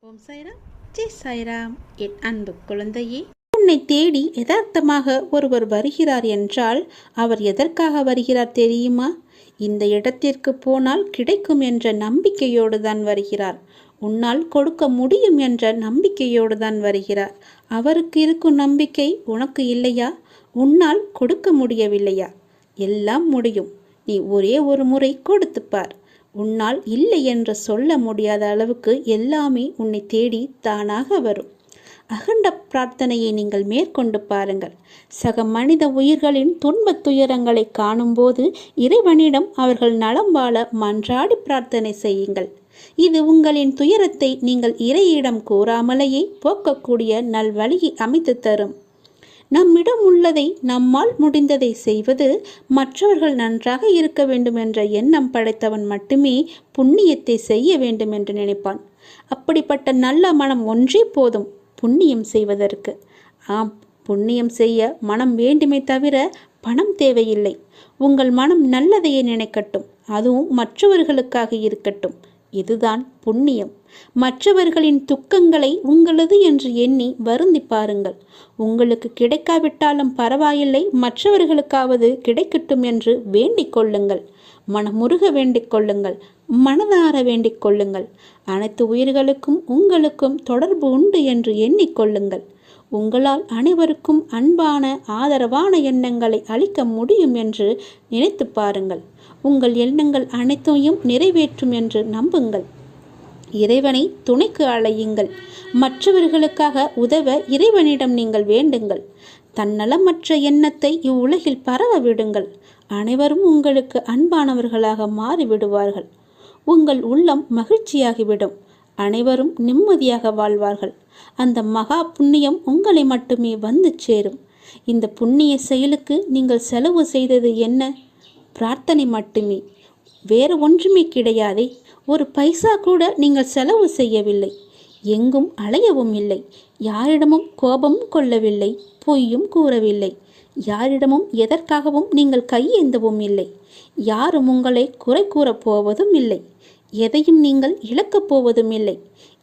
ஓம் சாய்ராம், ஜெய் சாய்ராம். என் அன்பு குழந்தையே, உன்னை தேடி யதார்த்தமாக ஒருவர் வருகிறார் என்றால் அவர் எதற்காக வருகிறார் தெரியுமா? இந்த இடத்திற்கு போனால் கிடைக்கும் என்ற நம்பிக்கையோடு தான் வருகிறார். உன்னால் கொடுக்க முடியும் என்ற நம்பிக்கையோடு தான் வருகிறார். அவருக்கு இருக்கும் நம்பிக்கை உனக்கு இல்லையா? உன்னால் கொடுக்க முடியவில்லையா? எல்லாம் முடியும். நீ ஒரே ஒரு முறை கொடுத்துப்பார். உன்னால் இல்லை என்று சொல்ல முடியாத அளவுக்கு எல்லாமே உன்னை தேடி தானாக வரும். அகண்ட பிரார்த்தனையை நீங்கள் மேற்கொண்டு பாருங்கள். சக மனித உயிர்களின் துன்பத் துயரங்களை காணும்போது இறைவனிடம் அவர்கள் நலம் வாழ மன்றாடி பிரார்த்தனை செய்யுங்கள். இது உங்களின் துயரத்தை நீங்கள் இறையிடம் கூறாமலேயே போக்கக்கூடிய நல்வழியை அமைத்து தரும். நம்மிடம் உள்ளதை நம்மால் முடிந்ததை செய்வது, மற்றவர்கள் நன்றாக இருக்க வேண்டும் என்ற எண்ணம் படைத்தவன் மட்டுமே புண்ணியத்தை செய்ய வேண்டும் என்று நினைப்பான். அப்படிப்பட்ட நல்ல மனம் ஒன்றே போதும் புண்ணியம் செய்வதற்கு. ஆம், புண்ணியம் செய்ய மனம் வேண்டுமே தவிர பணம் தேவையில்லை. உங்கள் மனம் நல்லதையே நினைக்கட்டும், அதுவும் மற்றவர்களுக்காக இருக்கட்டும். இதுதான் புண்ணியம். மற்றவர்களின் துக்கங்களை உங்களது என்று எண்ணி வருந்தி பாருங்கள். உங்களுக்கு கிடைக்காவிட்டாலும் பரவாயில்லை, மற்றவர்களுக்காவது கிடைக்கட்டும் என்று வேண்டிக் கொள்ளுங்கள். மனமுருக வேண்டிக் கொள்ளுங்கள், மனதார வேண்டிக் கொள்ளுங்கள். அனைத்து உயிர்களுக்கும் உங்களுக்கும் தொடர்பு உண்டு என்று எண்ணிக்கொள்ளுங்கள். உங்களால் அனைவருக்கும் அன்பான ஆதரவான எண்ணங்களை அளிக்க முடியும் என்று நினைத்து பாருங்கள். உங்கள் எண்ணங்கள் அனைத்தையும் நிறைவேற்றும் என்று நம்புங்கள். இறைவனை துணைக்கு அழையுங்கள். மற்றவர்களுக்காக உதவ இறைவனிடம் நீங்கள் வேண்டுங்கள். தன்னலமற்ற எண்ணத்தை இவ்வுலகில் பரவ விடுங்கள். அனைவரும் உங்களுக்கு அன்பானவர்களாக மாறிவிடுவார்கள். உங்கள் உள்ளம் மகிழ்ச்சியாகிவிடும். அனைவரும் நிம்மதியாக வாழ்வார்கள். அந்த மகா புண்ணியம் உங்களை மட்டுமே வந்து சேரும். இந்த புண்ணிய செயலுக்கு நீங்கள் செலவு செய்தது என்ன? பிரார்த்தனை மட்டுமே, வேறு ஒன்றுமே கிடையாதே. ஒரு பைசா கூட நீங்கள் செலவு செய்யவில்லை. எங்கும் அலையவும் இல்லை. யாரிடமும் கோபமும் கொள்ளவில்லை. பொய்யும் கூறவில்லை. யாரிடமும் எதற்காகவும் நீங்கள் கையேந்தவும் இல்லை. யாரும் உங்களை குறை கூறப் போவதும் இல்லை. எதையும் நீங்கள் இழக்கப் போவதும் இல்லை.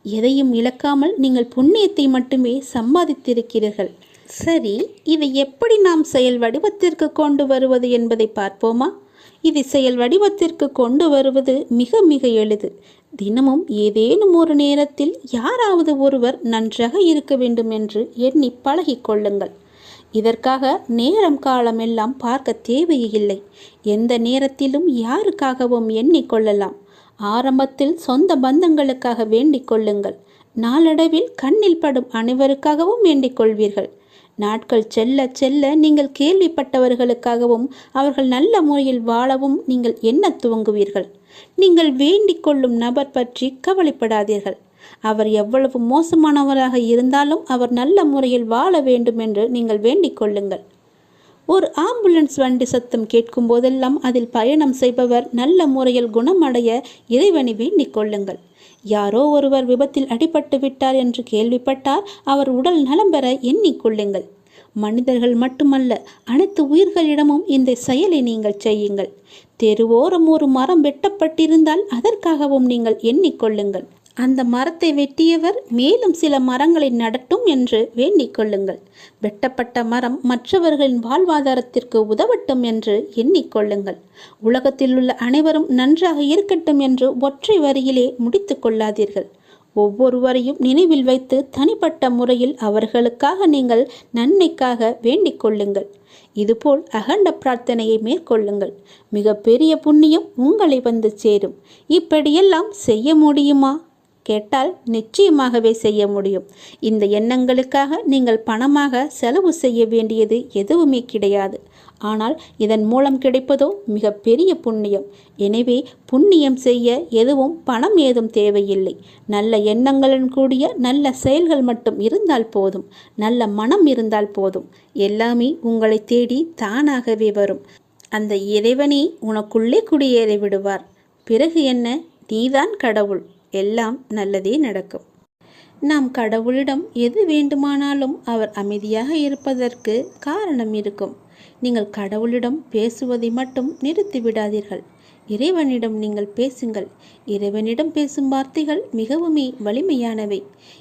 எதையும் இழக்காமல் நீங்கள் புண்ணியத்தை மட்டுமே சம்பாதித்திருக்கிறீர்கள். சரி, இதை எப்படி நாம் செயல் வடிவத்திற்கு கொண்டு வருவது என்பதை பார்ப்போமா? இதை செயல் வடிவத்திற்கு கொண்டு வருவது மிக மிக எளிது. தினமும் ஏதேனும் ஒரு நேரத்தில் யாராவது ஒருவர் நன்றாக இருக்க வேண்டும் என்று எண்ணி பழகிக் கொள்ளுங்கள். இதற்காக நேரம் காலமெல்லாம் பார்க்க தேவையில்லை. எந்த நேரத்திலும் யாருக்காகவும் எண்ணிக்கொள்ளலாம். ஆரம்பத்தில் சொந்த பந்தங்களுக்காக வேண்டிக் கொள்ளுங்கள். நாளடைவில் கண்ணில் படும் அனைவருக்காகவும் வேண்டிக் கொள்வீர்கள். நாட்கள் செல்ல செல்ல நீங்கள் கேள்விப்பட்டவர்களுக்காகவும் அவர்கள் நல்ல முறையில் வாழவும் நீங்கள் எண்ண துவங்குவீர்கள். நீங்கள் வேண்டிக் கொள்ளும் நபர் பற்றி கவலைப்படாதீர்கள். அவர் எவ்வளவு மோசமானவராக இருந்தாலும் அவர் நல்ல முறையில் வாழ வேண்டும் என்று நீங்கள் வேண்டிக் கொள்ளுங்கள். ஒரு ஆம்புலன்ஸ் வண்டி சத்தம் கேட்கும் போதெல்லாம் அதில் பயணம் செய்பவர் நல்ல முறையில் குணமடைய இறைவனை வேண்டிக் கொள்ளுங்கள். யாரோ ஒருவர் விபத்தில் அடிபட்டு விட்டார் என்று கேள்விப்பட்டார், அவர் உடல் நலம் பெற எண்ணிக்கொள்ளுங்கள். மனிதர்கள் மட்டுமல்ல, அனைத்து உயிர்களிடமும் இந்த செயலை நீங்கள் செய்யுங்கள். தெருவோரம் ஒரு மரம் வெட்டப்பட்டிருந்தால் அதற்காகவும் நீங்கள் எண்ணிக்கொள்ளுங்கள். அந்த மரத்தை வெட்டியவர் மேலும் சில மரங்களை நடட்டும் என்று வேண்டிக் கொள்ளுங்கள். வெட்டப்பட்ட மரம் மற்றவர்களின் வாழ்வாதாரத்திற்கு உதவட்டும் என்று எண்ணிக்கொள்ளுங்கள். உலகத்தில் உள்ள அனைவரும் நன்றாக இருக்கட்டும் என்று ஒற்றை வரியிலே முடித்து கொள்ளாதீர்கள். ஒவ்வொருவரையும் நினைவில் வைத்து தனிப்பட்ட முறையில் அவர்களுக்காக நீங்கள் நன்மைக்காக வேண்டிக் கொள்ளுங்கள். இதுபோல் அகண்ட பிரார்த்தனையை மேற்கொள்ளுங்கள். மிக பெரிய புண்ணியம் உங்களை வந்து சேரும். இப்படியெல்லாம் செய்ய முடியுமா கேட்டால் நிச்சயமாகவே செய்ய முடியும். இந்த எண்ணங்களுக்காக நீங்கள் பணமாக செலவு செய்ய வேண்டியது எதுவுமே கிடையாது. ஆனால் இதன் மூலம் கிடைப்பதோ மிக பெரிய புண்ணியம். எனவே புண்ணியம் செய்ய எதுவும் பணம் ஏதும் தேவையில்லை. நல்ல எண்ணங்களுடன் கூடிய நல்ல செயல்கள் மட்டும் இருந்தால் போதும். நல்ல மனம் இருந்தால் போதும். எல்லாமே உங்களை தேடி தானாகவே வரும். அந்த இறைவனே உனக்குள்ளே குடியேறி விடுவார். பிறகு என்ன? நீதான் கடவுள். எல்லாம் நல்லதே நடக்கும். நாம் கடவுளிடம் எது வேண்டுமானாலும் அவர் அமைதியாக இருப்பதற்கு காரணம் இருக்கும். நீங்கள் கடவுளிடம் பேசுவதை மட்டும் நிறுத்தி விடாதீர்கள். இறைவனிடம் நீங்கள் பேசுங்கள். இறைவனிடம் பேசும் வார்த்தைகள் மிகவுமே வலிமையானவை.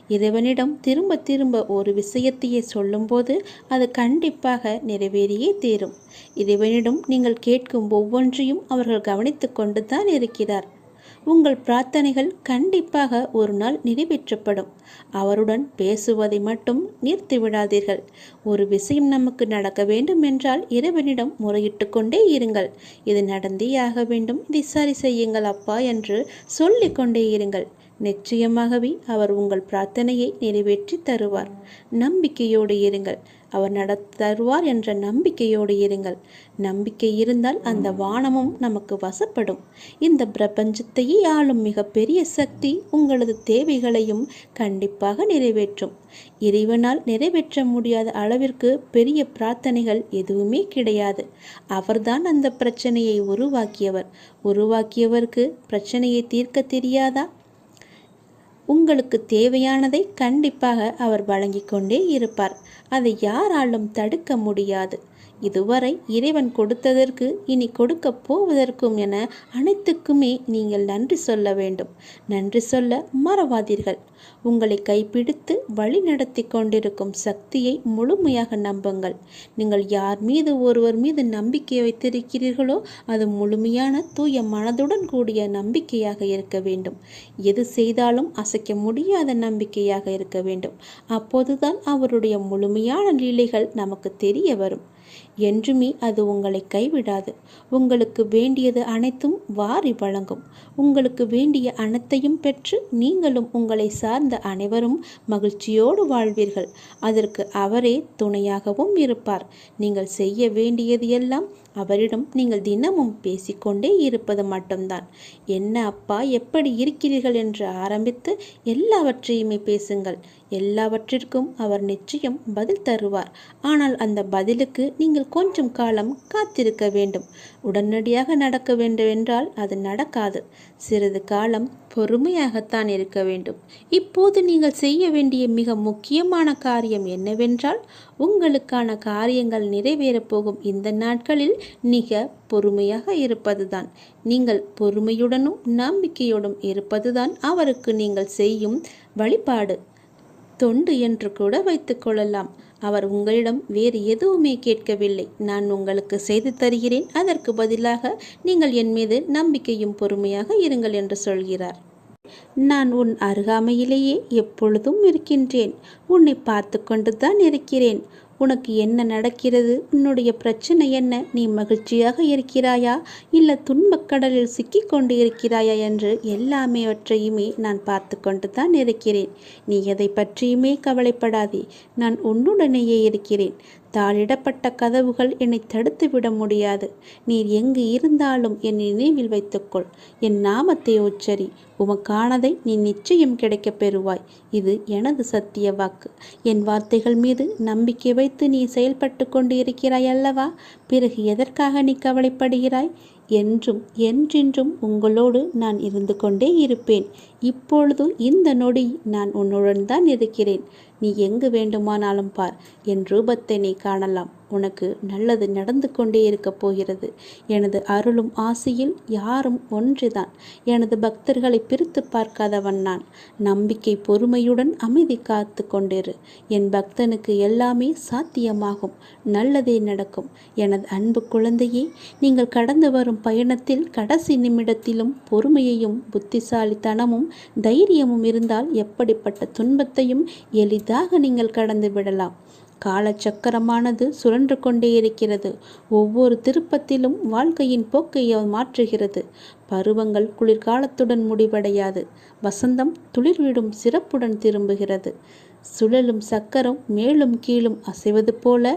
இறைவனிடம் திரும்ப திரும்ப ஒரு விஷயத்தையே சொல்லும்போது அது கண்டிப்பாக நிறைவேறியே தீரும். இறைவனிடம் நீங்கள் கேட்கும் ஒவ்வொன்றையும் அவர்கள் கவனித்து கொண்டு தான் இருக்கிறார். உங்கள் பிரார்த்தனைகள் கண்டிப்பாக ஒரு நாள் நிறைவேற்றப்படும். அவருடன் பேசுவதை மட்டும் நிறுத்திவிடாதீர்கள். ஒரு விஷயம் நமக்கு நடக்க வேண்டும் என்றால் இறைவனிடம் முறையிட்டு கொண்டே இருங்கள். இது நடந்தே ஆக வேண்டும், இதை சரி செய்யுங்கள் அப்பா என்று சொல்லிக் கொண்டே இருங்கள். நிச்சயமாகவே அவர் உங்கள் பிரார்த்தனையை நிறைவேற்றி தருவார். நம்பிக்கையோடு இருங்கள். அவர் தருவார் என்ற நம்பிக்கையோடு இருங்கள். நம்பிக்கை இருந்தால் அந்த வானமும் நமக்கு வசப்படும். இந்த பிரபஞ்சத்தையே ஆளும் மிகப்பெரிய சக்தி உங்களது தேவைகளையும் கண்டிப்பாக நிறைவேற்றும். இறைவனால் நிறைவேற்ற முடியாத அளவிற்கு பெரிய பிரார்த்தனைகள் எதுவுமே கிடையாது. அவர்தான் அந்த பிரச்சனையை உருவாக்கியவருக்கு பிரச்சனையை தீர்க்க தெரியாதா? உங்களுக்கு தேவையானதை கண்டிப்பாக அவர் வழங்கிக் கொண்டே இருப்பார். அதை யாராலும் தடுக்க முடியாது. இதுவரை இறைவன் கொடுத்ததற்கு இனி கொடுக்க போவதற்கும் என அனைத்துக்குமே நீங்கள் நன்றி சொல்ல வேண்டும். நன்றி சொல்ல மறவாதீர்கள். உங்களை கைப்பிடித்து வழி நடத்தி கொண்டிருக்கும் சக்தியை முழுமையாக நம்புங்கள். நீங்கள் யார் மீது ஒருவர் மீது நம்பிக்கை வைத்திருக்கிறீர்களோ அது முழுமையான தூய மனதுடன் கூடிய நம்பிக்கையாக இருக்க வேண்டும். எது செய்தாலும் அசைக்க முடியாத நம்பிக்கையாக இருக்க வேண்டும். அப்போதுதான் அவருடைய முழுமையான லீலைகள் நமக்கு தெரிய வரும். என்றுமே அது உங்களை கைவிடாது. உங்களுக்கு வேண்டியது அனைத்தும் வாரி வழங்கும். உங்களுக்கு வேண்டிய அனைத்தையும் பெற்று நீங்களும் உங்களை சார்ந்த அனைவரும் மகிழ்ச்சியோடு வாழ்வீர்கள். அதற்கு அவரே துணையாகவும் இருப்பார். நீங்கள் செய்ய வேண்டியது எல்லாம் அவரிடம் நீங்கள் தினமும் பேசிக்கொண்டே இருப்பது மட்டும்தான். என்ன அப்பா, எப்படி இருக்கிறீர்கள் என்று ஆரம்பித்து எல்லாவற்றையுமே பேசுங்கள். எல்லாவற்றிற்கும் அவர் நிச்சயம் பதில் தருவார். ஆனால் அந்த பதிலுக்கு நீங்கள் கொஞ்சம் காலம் காத்திருக்க வேண்டும். உடனடியாக நடக்க வேண்டும் என்றால் அது நடக்காது. சிறிது காலம் பொறுமையாகத்தான் இருக்க வேண்டும். இப்போது நீங்கள் செய்ய வேண்டிய மிக முக்கியமான காரியம் என்னவென்றால், உங்களுக்கான காரியங்கள் நிறைவேறப் போகும் இந்த நாட்களில் மிக பொறுமையாக இருப்பதுதான். நீங்கள் பொறுமையுடனும் நம்பிக்கையுடன் இருப்பதுதான் அவருக்கு நீங்கள் செய்யும் வழிபாடு, தொண்டு என்று கூட வைத்துக் கொள்ளலாம். அவர் உங்களிடம் வேறு எதுவுமே கேட்கவில்லை. நான் உங்களுக்கு செய்து தருகிறேன், அதற்கு பதிலாக நீங்கள் என் மீது நம்பிக்கையும் பொறுமையாக இருங்கள் என்று சொல்கிறார். நான் உன் அருகாமையிலேயே எப்பொழுதும் இருக்கின்றேன். உன்னை பார்த்து கொண்டு தான் இருக்கிறேன். உனக்கு என்ன நடக்கிறது? உன்னுடைய பிரச்சனை என்ன? நீ மகிழ்ச்சியாக இருக்கிறாயா இல்லை துன்பக்கடலில் சிக்கிக்கொண்டு இருக்கிறாயா என்று எல்லாமேவற்றையுமே நான் பார்த்து கொண்டு தான் இருக்கிறேன். நீ எதை பற்றியுமே கவலைப்படாதே. நான் உன்னுடனேயே இருக்கிறேன். தாளிடப்பட்ட கதவுகள் என்னை தடுத்து விட முடியாது. நீர் எங்கு இருந்தாலும் என் நினைவில் வைத்துக்கொள். என் நாமத்தை உச்சரி. உமக்கானதை நீ நிச்சயம் கிடைக்கப் பெறுவாய். இது எனது சத்திய வாக்கு. என் வார்த்தைகள் மீது நம்பிக்கை வைத்து நீ செயல்பட்டு கொண்டு இருக்கிறாய் அல்லவா? பிறகு எதற்காக நீ கவலைப்படுகிறாய்? என்றும் என்றென்றும் உங்களோடு நான் இருந்து கொண்டே இருப்பேன். இப்பொழுது இந்த நொடி நான் உன்னுடன் தான் இருக்கிறேன். நீ எங்கு வேண்டுமானாலும் பார். என் ரூபத்தை நீ காணலாம். உனக்கு நல்லது நடந்து கொண்டே இருக்கப் போகிறது. எனது அருளும் ஆசையில் யாரும் ஒன்றுதான். எனது பக்தர்களை பிரித்து பார்க்காதவன் நான். நம்பிக்கை பொறுமையுடன் அமைதி காத்து கொண்டிரு. என் பக்தனுக்கு எல்லாமே சாத்தியமாகும். நல்லதே நடக்கும். எனது அன்பு குழந்தையே, நீங்கள் கடந்து வரும் பயணத்தில் கடைசி நிமிடத்திலும் பொறுமையையும் புத்திசாலித்தனமும் தைரியமும் இருந்தால் எப்படிப்பட்ட துன்பத்தையும் எளிதாக நீங்கள் கடந்து விடலாம். காலச்சக்கரமானது சுழன்று கொண்டே இருக்கிறது. ஒவ்வொரு திருப்பத்திலும் வாழ்க்கையின் போக்கை மாற்றுகிறது. பருவங்கள் குளிர்காலத்துடன் முடிவடையாது. வசந்தம் துளிர்விடும் சிறப்புடன் திரும்புகிறது. சுழலும் சக்கரம் மேலும் கீழும் அசைவது போல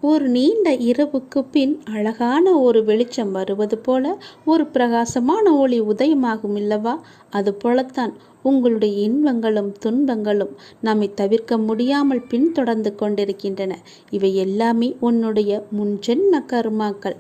ஒரு நீண்ட இரவுக்கு பின் அழகான ஒரு வெளிச்சம் வருவது போல ஒரு பிரகாசமான ஒளி உதயமாகும் இல்லவா? அது போலத்தான் உங்களுடைய இன்பங்களும் துன்பங்களும் நம்மை தவிர்க்க முடியாமல் பின்தொடர்ந்து கொண்டிருக்கின்றன. இவை எல்லாமே உன்னுடைய முன்ஜென்ம கர்மாக்கள்.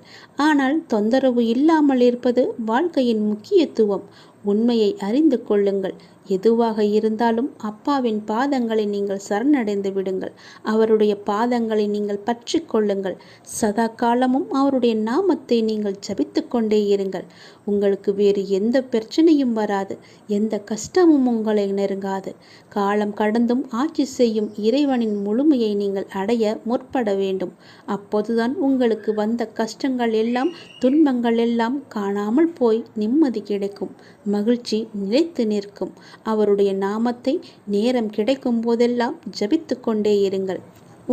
ஆனால் தொந்தரவு இல்லாமல் இருப்பது வாழ்க்கையின் முக்கியத்துவம். உண்மையை அறிந்து கொள்ளுங்கள். எதுவாக இருந்தாலும் அப்பாவின் பாதங்களை நீங்கள் சரணடைந்து விடுங்கள். அவருடைய பாதங்களை நீங்கள் பற்றி கொள்ளுங்கள். சதா காலமும் அவருடைய நாமத்தை நீங்கள் ஜபித்து கொண்டே இருங்கள். உங்களுக்கு வேறு எந்த பிரச்சனையும் வராது, எந்த கஷ்டமும் உங்களை நெருங்காது. காலம் கடந்தும் ஆட்சி செய்யும் இறைவனின் முழுமையை நீங்கள் அடைய முற்பட வேண்டும். அப்போதுதான் உங்களுக்கு வந்த கஷ்டங்கள் எல்லாம், துன்பங்கள் எல்லாம் காணாமல் போய் நிம்மதி கிடைக்கும், மகிழ்ச்சி நிலைத்து நிற்கும். அவருடைய நாமத்தை நேரம் கிடைக்கும் போதெல்லாம் ஜபித்து கொண்டே இருங்கள்.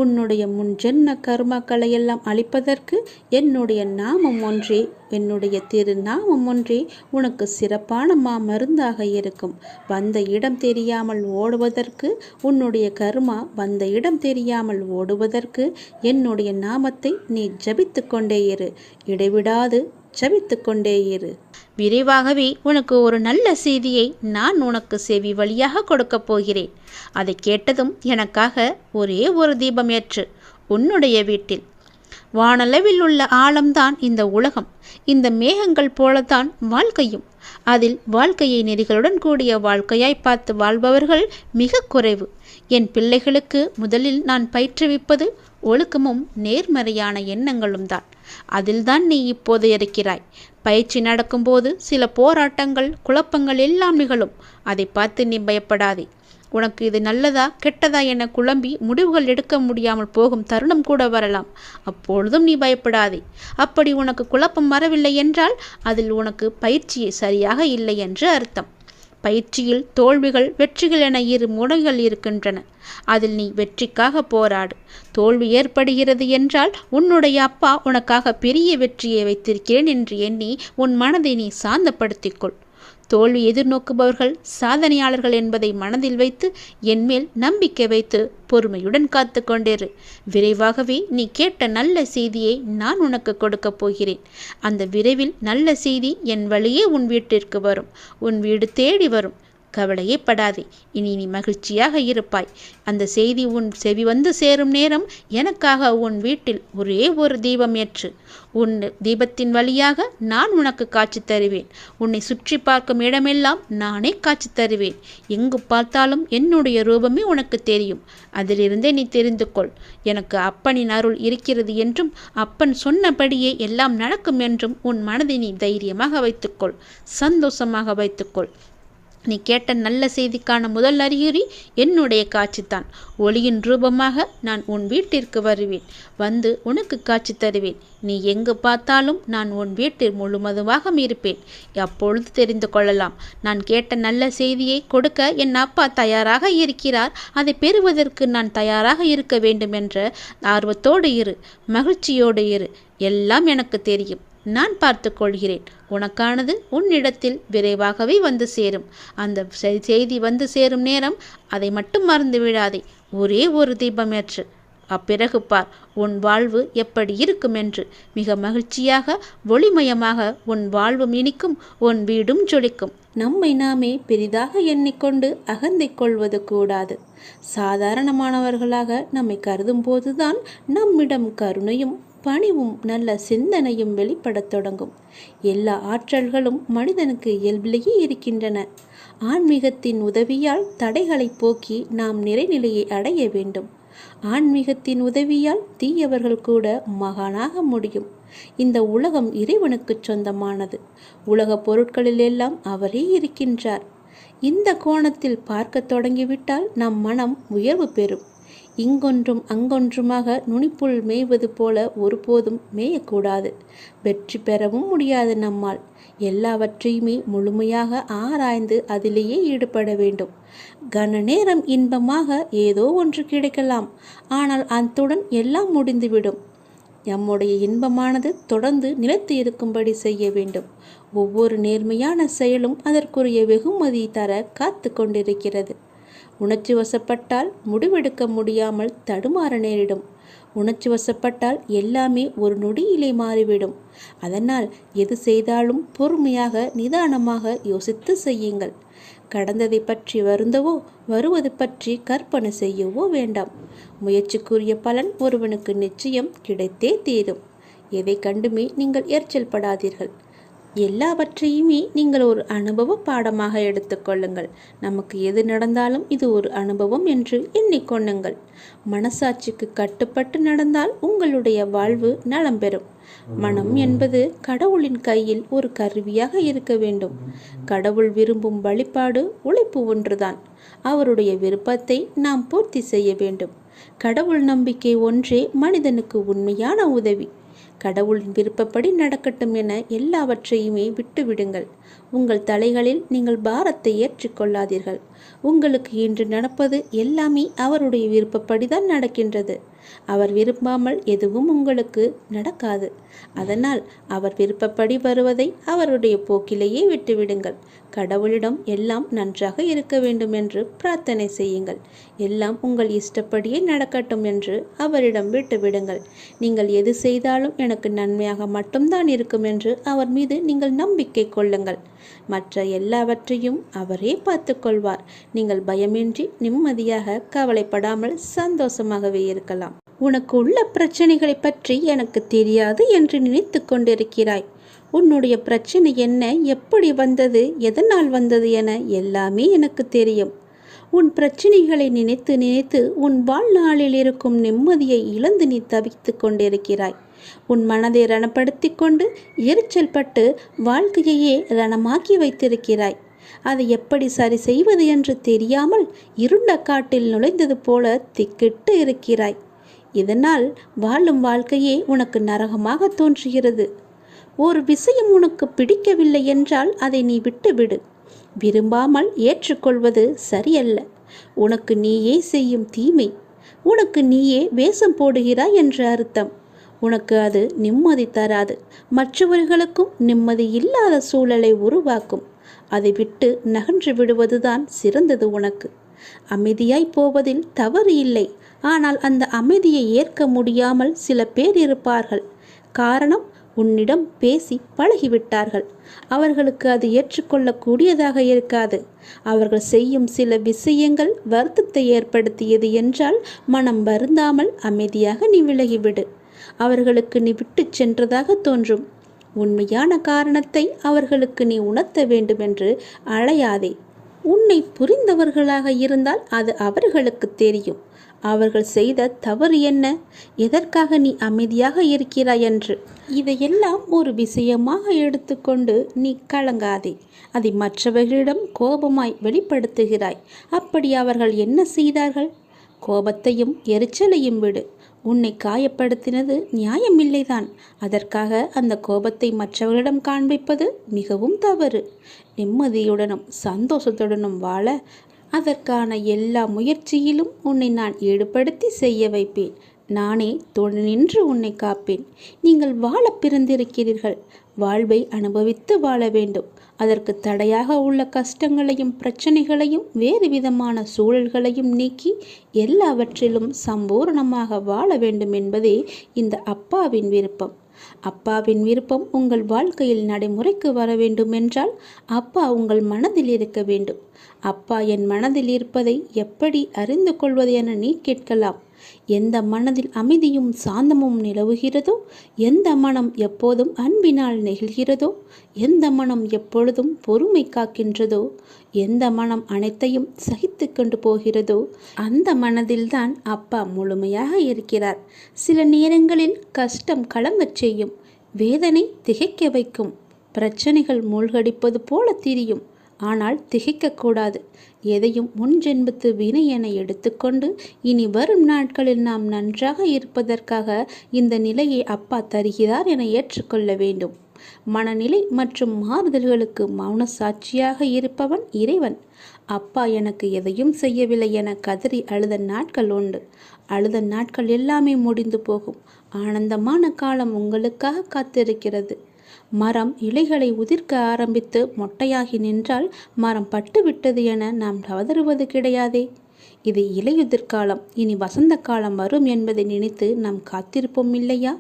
உன்னுடைய முன்ஜென்ம கர்மாக்களை எல்லாம் அழிப்பதற்கு என்னுடைய நாமம் ஒன்றே, என்னுடைய திருநாமம் ஒன்றே உனக்கு சிறப்பான மருந்தாக இருக்கும். வந்த இடம் தெரியாமல் ஓடுவதற்கு, உன்னுடைய கர்மா வந்த இடம் தெரியாமல் ஓடுவதற்கு என்னுடைய நாமத்தை நீ ஜபித்து கொண்டே இரு. இடைவிடாது ஜபித்து கொண்டே இரு. விரைவாகவே உனக்கு ஒரு நல்ல செய்தியை நான் உனக்கு செவி வழியாக கொடுக்கப் போகிறேன். அதை கேட்டதும் எனக்காக ஒரே ஒரு தீபம் ஏற்று உன்னுடைய வீட்டில். வானளவில் உள்ள ஆழம்தான் இந்த உலகம். இந்த மேகங்கள் போலத்தான் வாழ்க்கையும். அதில் வாழ்க்கையை நெறிகளுடன் கூடிய வாழ்க்கையாய் பார்த்து வாழ்பவர்கள் மிக குறைவு. என் பிள்ளைகளுக்கு முதலில் நான் பயிற்றுவிப்பது ஒழுக்கமும் நேர்மறையான எண்ணங்களும் தான். அதில்தான் நீ இப்போது இருக்கிறாய். பயிற்சி நடக்கும்போது சில போராட்டங்கள், குழப்பங்கள் எல்லாம் நிகழும். அதை பார்த்து நீ பயப்படாதே. உனக்கு இது நல்லதா கெட்டதா என குழம்பி முடிவுகள் எடுக்க முடியாமல் போகும் தருணம் கூட வரலாம். அப்பொழுதும் நீ பயப்படாதே. அப்படி உனக்கு குழப்பம் வரவில்லை என்றால் அதில் உனக்கு பயிற்சி சரியாக இல்லை என்று அர்த்தம். பயிற்சியில் தோல்விகள், வெற்றிகள் என இரு முனைகள் இருக்கின்றன. அதில் நீ வெற்றிக்காக போராடு. தோல்வி ஏற்படுகிறது என்றால் உன்னுடைய அப்பா உனக்காக பெரிய வெற்றியை வைத்திருக்கிறேன் என்று எண்ணி உன் மனதை நீ சாந்தப்படுத்திக்கொள். தோல்வி எதிர்நோக்குபவர்கள் சாதனையாளர்கள் என்பதை மனதில் வைத்து என்மேல் நம்பிக்கை வைத்து பொறுமையுடன் காத்து கொண்டிரு. விரைவாகவே நீ கேட்ட நல்ல செய்தியை நான் உனக்கு கொடுக்கப் போகிறேன். அந்த விரைவில் நல்ல செய்தி என் வழியே உன் வீட்டிற்கு வரும். உன் வீடு தேடி வரும். கவலையே படாதே. இனி நீ மகிழ்ச்சியாக இருப்பாய். அந்த செய்தி உன் செவி வந்து சேரும் நேரம் எனக்காக உன் வீட்டில் ஒரே ஒரு தீபம் ஏற்று. உன் தீபத்தின் வழியாக நான் உனக்கு காட்சி தருவேன். உன்னை சுற்றி பார்க்கும் இடமெல்லாம் நானே காட்சி தருவேன். எங்கு பார்த்தாலும் என்னுடைய ரூபமே உனக்கு தெரியும். அதிலிருந்தே நீ தெரிந்து கொள். எனக்கு அப்பனின் அருள் இருக்கிறது என்றும் அப்பன் சொன்னபடியே எல்லாம் நடக்கும் என்றும் உன் மனதை நீ தைரியமாக வைத்துக்கொள். சந்தோஷமாக வைத்துக்கொள். நீ கேட்ட நல்ல செய்திக்கான முதல் அறிகுறி என்னுடைய காட்சித்தான். ஒளியின் ரூபமாக நான் உன் வீட்டிற்கு வருவேன். வந்து உனக்கு காட்சி தருவேன். நீ எங்கு பார்த்தாலும் நான் உன் வீட்டில் முழுவதுமாக இருப்பேன். அப்பொழுது தெரிந்து கொள்ளலாம். நான் கேட்ட நல்ல செய்தியை கொடுக்க என் அப்பா தயாராக இருக்கிறார். அதை பெறுவதற்கு நான் தயாராக இருக்க வேண்டும் என்ற ஆர்வத்தோடு இரு. மகிழ்ச்சியோடு இரு. எல்லாம் எனக்கு தெரியும். நான் பார்த்து கொள்கிறேன். உனக்கானது உன்னிடத்தில் விரைவாகவே வந்து சேரும். அந்த செய்தி வந்து சேரும் நேரம் அதை மட்டும் மறந்து விடாதே. ஒரே ஒரு தீபம் ஏற்று. அப்பிறகு பார் உன் வாழ்வு எப்படி இருக்கும் என்று. மிக மகிழ்ச்சியாக, ஒளிமயமாக உன் வாழ்வும் இனிக்கும், உன் வீடும் ஜொலிக்கும். நம்மை நாமே பெரிதாக எண்ணிக்கொண்டு அகந்தை கொள்வது கூடாது. சாதாரணமானவர்களாக நம்மை கருதும் போதுதான் நம்மிடம் கருணையும் பணிவும் நல்ல சிந்தனையும் வெளிப்படத் தொடங்கும். எல்லா ஆற்றல்களும் மனிதனுக்கு இயல்பிலேயே இருக்கின்றன. ஆன்மீகத்தின் உதவியால் தடைகளை போக்கி நாம் நிறைநிலையை அடைய வேண்டும். ஆன்மீகத்தின் உதவியால் தீயவர்கள் கூட மகானாக முடியும். இந்த உலகம் இறைவனுக்கு சொந்தமானது. உலக பொருட்களில் எல்லாம் அவரே இருக்கின்றார். இந்த கோணத்தில் பார்க்க தொடங்கிவிட்டால் நம் மனம் உயர்வு பெறும். இங்கொன்றும் அங்கொன்றுமாக நுனிப்புள் மேய்வது போல ஒருபோதும் மேயக்கூடாது. வெற்றி பெறவும் முடியாது நம்மால். எல்லாவற்றையுமே முழுமையாக ஆராய்ந்து அதிலேயே ஈடுபட வேண்டும். கன நேரம் இன்பமாக ஏதோ ஒன்று கிடைக்கலாம். ஆனால் அத்துடன் எல்லாம் முடிந்துவிடும். நம்முடைய இன்பமானது தொடர்ந்து நிலைத்து இருக்கும்படி செய்ய வேண்டும். ஒவ்வொரு நேர்மையான செயலும் அதற்குரிய வெகுமதி தர காத்து கொண்டிருக்கிறது. உணர்ச்சி வசப்பட்டால் முடிவெடுக்க முடியாமல் தடுமாற நேரிடும். உணர்ச்சி வசப்பட்டால் எல்லாமே ஒரு நொடியிலே மாறிவிடும். அதனால் எது செய்தாலும் பொறுமையாக, நிதானமாக யோசித்து செய்யுங்கள். கடந்ததை பற்றி வருந்தவோ, வருவது பற்றி கற்பனை செய்யவோ வேண்டாம். முயற்சிக்குரிய பலன் ஒருவனுக்கு நிச்சயம் கிடைத்தே தீரும். எதை கண்டுமே நீங்கள் எரிச்சல் படாதீர்கள். எல்லாவற்றையுமே நீங்கள் ஒரு அனுபவ பாடமாக எடுத்துக்கொள்ளுங்கள். நமக்கு எது நடந்தாலும் இது ஒரு அனுபவம் என்று எண்ணிக்கொள்ளுங்கள். மனசாட்சிக்கு கட்டுப்பட்டு நடந்தால் உங்களுடைய வாழ்வு நலம் பெறும். மனம் என்பது கடவுளின் கையில் ஒரு கருவியாக இருக்க வேண்டும். கடவுள் விரும்பும் வழிபாடு உழைப்பு ஒன்றுதான். அவருடைய விருப்பத்தை நாம் பூர்த்தி செய்ய வேண்டும். கடவுள் நம்பிக்கை ஒன்றே மனிதனுக்கு உண்மையான உதவி. கடவுளின் விருப்பப்படி நடக்கட்டும் என எல்லாவற்றையுமே விட்டுவிடுங்கள். உங்கள் தலைகளில் நீங்கள் பாரத்தை ஏற்றுக்கொள்ளாதீர்கள். உங்களுக்கு இன்று நடப்பது எல்லாமே அவருடைய விருப்பப்படிதான் நடக்கின்றது. அவர் விரும்பாமல் எதுவும் உங்களுக்கு நடக்காது. அதனால் அவர் விருப்பப்படி வருவதை அவருடைய போக்கிலேயே விட்டுவிடுங்கள். கடவுளிடம் எல்லாம் நன்றாக இருக்க வேண்டும் என்று பிரார்த்தனை செய்யுங்கள். எல்லாம் உங்கள் இஷ்டப்படியே நடக்கட்டும் என்று அவரிடம் விட்டுவிடுங்கள். நீங்கள் எது செய்தாலும் எனக்கு நன்மையாக மட்டும்தான் இருக்கும் என்று அவர் மீது நீங்கள் நம்பிக்கை கொள்ளுங்கள். மற்ற எல்லாவற்றையும் அவரே பார்த்து கொள்வார். நீங்கள் பயமின்றி நிம்மதியாக கவலைப்படாமல் சந்தோஷமாகவே இருக்கலாம். உனக்கு உள்ள பிரச்சனைகளை பற்றி எனக்கு தெரியாது என்று நினைத்து கொண்டிருக்கிறாய். உன்னுடைய பிரச்சனை என்ன, எப்படி வந்தது, எதனால் வந்தது என எல்லாமே எனக்கு தெரியும். உன் பிரச்சனைகளை நினைத்து நினைத்து உன் வாழ்நாளில் இருக்கும் நிம்மதியை இழந்து நீ தவித்து கொண்டிருக்கிறாய். உன் மனதை ரணப்படுத்தி கொண்டு எரிச்சல் பட்டு வாழ்க்கையையே ரணமாக்கி வைத்திருக்கிறாய். அதை எப்படி சரி செய்வது என்று தெரியாமல் இருண்ட காட்டில் நுழைந்தது போல திக்கிட்டு இருக்கிறாய். இதனால் வாழும் வாழ்க்கையே உனக்கு நரகமாக தோன்றுகிறது. ஒரு விஷயம் உனக்கு பிடிக்கவில்லை என்றால் அதை நீ விட்டுவிடு. விரும்பாமல் ஏற்றுக்கொள்வது சரியல்ல. உனக்கு நீயே செய்யும் தீமை. உனக்கு நீயே வேஷம் போடுகிறாய் என்று அர்த்தம். உனக்கு அது நிம்மதி தராது. மற்றவர்களுக்கும் நிம்மதி இல்லாத சூழலை உருவாக்கும். அதை விட்டு நகன்று விடுவதுதான் சிறந்தது உனக்கு. அமைதியாய் போவதில் தவறு இல்லை. ஆனால் அந்த அமைதியை ஏற்க முடியாமல் சில பேர் இருப்பார்கள். காரணம், உன்னிடம் பேசி பழகிவிட்டார்கள். அவர்களுக்கு அது ஏற்றுக்கொள்ளக்கூடியதாக இருக்காது. அவர்கள் செய்யும் சில விஷயங்கள் வருத்தத்தை ஏற்படுத்தியது என்றால் மனம் வருந்தாமல் அமைதியாக நீ விலகிவிடு. அவர்களுக்கு நீ விட்டு சென்றதாக தோன்றும். உண்மையான காரணத்தை அவர்களுக்கு நீ உணர்த்த வேண்டுமென்று அழையாதே. உன்னை புரிந்தவர்களாக இருந்தால் அது அவர்களுக்கு தெரியும். அவர்கள் செய்த தவறு என்ன, எதற்காக நீ அமைதியாக இருக்கிறாய் என்று. இதையெல்லாம் ஒரு விஷயமாக எடுத்துக்கொண்டு நீ கலங்காதே. அதை மற்றவர்களிடம் கோபமாய் வெளிப்படுத்துகிறாய். அப்படி அவர்கள் என்ன செய்தார்கள்? கோபத்தையும் எரிச்சலையும் விடு. உன்னை காயப்படுத்தினது நியாயமில்லைதான். அதற்காக அந்த கோபத்தை மற்றவர்களிடம் காண்பிப்பது மிகவும் தவறு. நிம்மதியுடனும் சந்தோஷத்துடனும் வாழ அதற்கான எல்லா முயற்சியிலும் உன்னை நான் ஈடுபடுத்தி செய்ய வைப்பேன். நானே துணை நின்று உன்னை காப்பேன். நீங்கள் வாழ பிறந்திருக்கிறீர்கள். வாழ்வை அனுபவித்து வாழ வேண்டும். அதற்கு தடையாக உள்ள கஷ்டங்களையும் பிரச்சனைகளையும் வேறு விதமான சூழல்களையும் நீக்கி எல்லாவற்றிலும் சம்பூர்ணமாக வாழ வேண்டும் என்பதே இந்த அப்பாவின் விருப்பம். அப்பாவின் விருப்பம் உங்கள் வாழ்க்கையில் நடைமுறைக்கு வர வேண்டும் என்றால் அப்பா உங்கள் மனதில் இருக்க வேண்டும். அப்பா என் மனதில் இருப்பதை எப்படி அறிந்து கொள்வது என நீ கேட்கலாம். எந்த மனதில் அமைதியும் சாந்தமும் நிலவுகிறதோ, எந்த மனம் எப்போதும் அன்பினால் நெகிழ்கிறதோ, எந்த மனம் எப்பொழுதும் பொறுமை காக்கின்றதோ, எந்த மனம் அனைத்தையும் சகித்து கொண்டு போகிறதோ அந்த மனதில்தான் அப்பா முழுமையாக இருக்கிறார். சில நேரங்களில் கஷ்டம் கலங்கச் செய்யும், வேதனை திகைக்க வைக்கும், பிரச்சனைகள் மூழ்கடிப்பது போல தெரியும். ஆனால் திகைக்கக்கூடாது. எதையும் முன்ஜென்மத்து வினை என எடுத்துக்கொண்டு இனி வரும் நாட்களில் நாம் நன்றாக இருப்பதற்காக இந்த நிலையை அப்பா தருகிறார் என ஏற்றுக்கொள்ள வேண்டும். மனநிலை மற்றும் மாறுதல்களுக்கு மௌன சாட்சியாக இருப்பவன் இறைவன். அப்பா எனக்கு எதையும் செய்யவில்லை என கதறி அழுத நாட்கள் உண்டு. அழுத நாட்கள் எல்லாமே முடிந்து போகும். ஆனந்தமான காலம் உங்களுக்காக காத்திருக்கிறது. மரம் இலைகளை உதிர்க்க ஆரம்பித்து மொட்டையாகி நின்றால் மரம் பட்டுவிட்டது என நாம் கதறுவது கிடையாதே. இது இலையுதிர்காலம், இனி வசந்த காலம் வரும் என்பதை நினைத்து நாம் காத்திருப்போம் இல்லையா?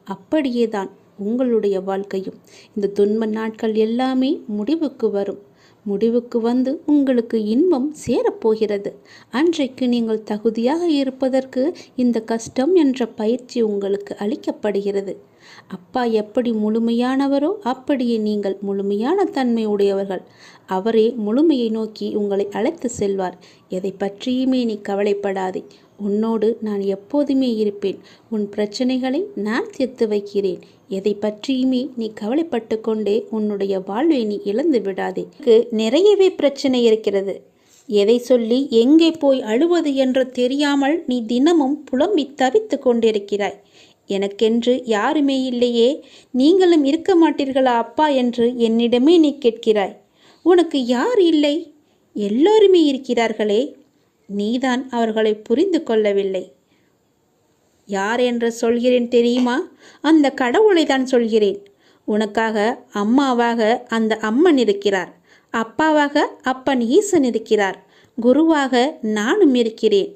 அப்படியேதான் உங்களுடைய வாழ்க்கையும். இந்த துன்ப நாட்கள் எல்லாமே முடிவுக்கு வரும். முடிவுக்கு வந்து உங்களுக்கு இன்பம் சேரப்போகிறது. அன்றைக்கு நீங்கள் தகுதியாக இருப்பதற்கு இந்த கஷ்டம் என்ற பயிற்சி உங்களுக்கு அளிக்கப்படுகிறது. அப்பா எப்படி முழுமையானவரோ அப்படியே நீங்கள் முழுமையான தன்மை உடையவர்கள். அவரே முழுமையை நோக்கி உங்களை அழைத்து செல்வார். எதை பற்றியுமே நீ கவலைப்படாதே. உன்னோடு நான் எப்போதுமே இருப்பேன். உன் பிரச்சனைகளை நான் தீர்த்து வைக்கிறேன். எதை பற்றியுமே நீ கவலைப்பட்டு கொண்டே உன்னுடைய வாழ்வை நீ இழந்து விடாதே. நிறையவே பிரச்சனை இருக்கிறது. எதை சொல்லி எங்கே போய் அழுவது என்று தெரியாமல் நீ தினமும் புலம்பி தவித்து கொண்டிருக்கிறாய். எனக்கென்று யாருமே இல்லையே, நீங்களும் இருக்க மாட்டீர்களா அப்பா என்று என்னிடமே நீ கேட்கிறாய். உனக்கு யார் இல்லை? எல்லோருமே இருக்கிறார்களே. நீதான் அவர்களை புரிந்து கொள்ளவில்லை. யார் என்று சொல்கிறேன் தெரியுமா? அந்த கடவுளை தான் சொல்கிறேன். உனக்காக அம்மாவாக அந்த அம்மன் இருக்கிறார். அப்பாவாக அப்பன் ஈசன் இருக்கிறார். குருவாக நானும் இருக்கிறேன்.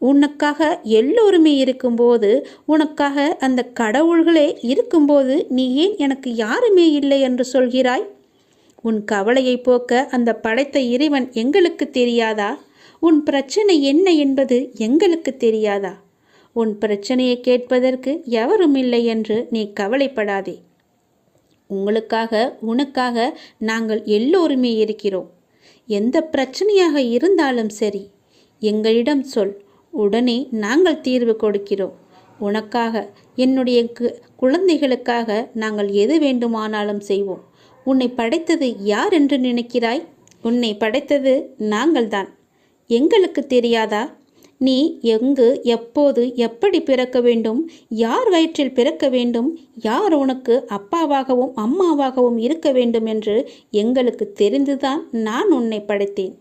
உனக்காக எல்லோருமே இருக்கும்போது, உனக்காக அந்த கடவுள்களே இருக்கும்போது நீ ஏன் எனக்கு யாருமே இல்லை என்று சொல்கிறாய்? உன் கவலையை போக்க அந்த படைத்த இறைவன் எங்களுக்கு தெரியாதா? உன் பிரச்சனை என்ன என்பது எங்களுக்கு தெரியாதா? உன் பிரச்சனையை கேட்பதற்கு எவரும் இல்லை என்று நீ கவலைப்படாதே. உனக்காக நாங்கள் எல்லோருமே இருக்கிறோம். எந்த பிரச்சனையாக இருந்தாலும் சரி, எங்களிடம் சொல். உடனே நாங்கள் தீர்வு கொடுக்கிறோம். உனக்காக, என்னுடைய குழந்தைகளுக்காக நாங்கள் எது வேண்டுமானாலும் செய்வோம். உன்னை படைத்தது யார் என்று நினைக்கிறாய்? உன்னை படைத்தது நாங்கள்தான். எங்களுக்கு தெரியாதா? நீ எங்கு, எப்போது, எப்படி பிறக்க வேண்டும், யார் வயிற்றில் பிறக்க வேண்டும், யார் உனக்கு அப்பாவாகவும் அம்மாவாகவும் இருக்க வேண்டும் என்று எங்களுக்கு தெரிந்துதான் நான் உன்னை படைத்தேன்.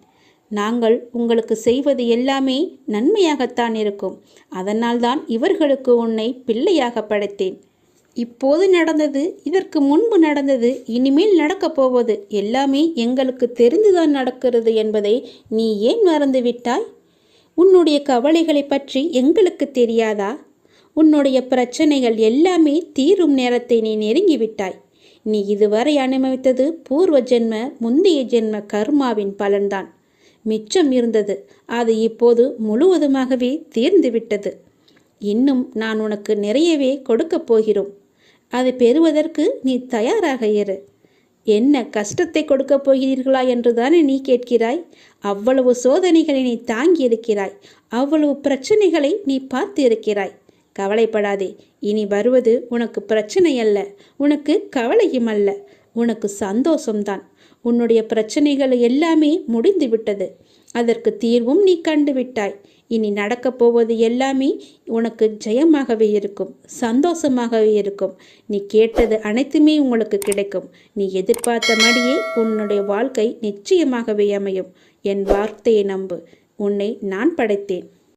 நாங்கள் உங்களுக்கு செய்வது எல்லாமே நன்மையாகத்தான் இருக்கும். அதனால்தான் இவர்களுக்கு உன்னை பிள்ளையாக படைத்தேன். இப்போது நடந்தது, இதற்கு முன்பு நடந்தது, இனிமேல் நடக்கப் போவது எல்லாமே எங்களுக்கு தெரிந்துதான் நடக்கிறது என்பதை நீ ஏன் மறந்துவிட்டாய்? உன்னுடைய கவலைகளை பற்றி எங்களுக்கு தெரியாதா? உன்னுடைய பிரச்சனைகள் எல்லாமே தீரும் நேரத்தை நீ நெருங்கிவிட்டாய். நீ இதுவரை அனுபவித்தது பூர்வ ஜென்ம, முந்தைய ஜென்ம கர்மாவின் பலன்தான். மிச்சம் இருந்தது, அது இப்போது முழுவதுமாகவே தீர்ந்துவிட்டது. இன்னும் நான் உனக்கு நிறையவே கொடுக்கப் போகிறோம். அதை பெறுவதற்கு நீ தயாராக இரு. என்ன கஷ்டத்தை கொடுக்கப் போகிறீர்களா என்றுதானே நீ கேட்கிறாய்? அவ்வளவு சோதனைகளை நீ தாங்கி இருக்கிறாய். அவ்வளவு பிரச்சனைகளை நீ பார்த்து இருக்கிறாய். கவலைப்படாதே. இனி வருவது உனக்கு பிரச்சனை அல்ல, உனக்கு கவலையும் அல்ல, உனக்கு சந்தோஷம்தான். உன்னுடைய பிரச்சனைகள் எல்லாமே முடிந்து விட்டது. அதற்கு தீர்வும் நீ கண்டுவிட்டாய். இனி நடக்கப் போவது எல்லாமே உனக்கு ஜெயமாகவே இருக்கும், சந்தோஷமாகவே இருக்கும். நீ கேட்டது அனைத்துமே உங்களுக்கு கிடைக்கும். நீ எதிர்பார்த்தபடியே உன்னுடைய வாழ்க்கை நிச்சயமாகவே அமையும். என் வார்த்தையை நம்பு. உன்னை நான் படைத்தேன்.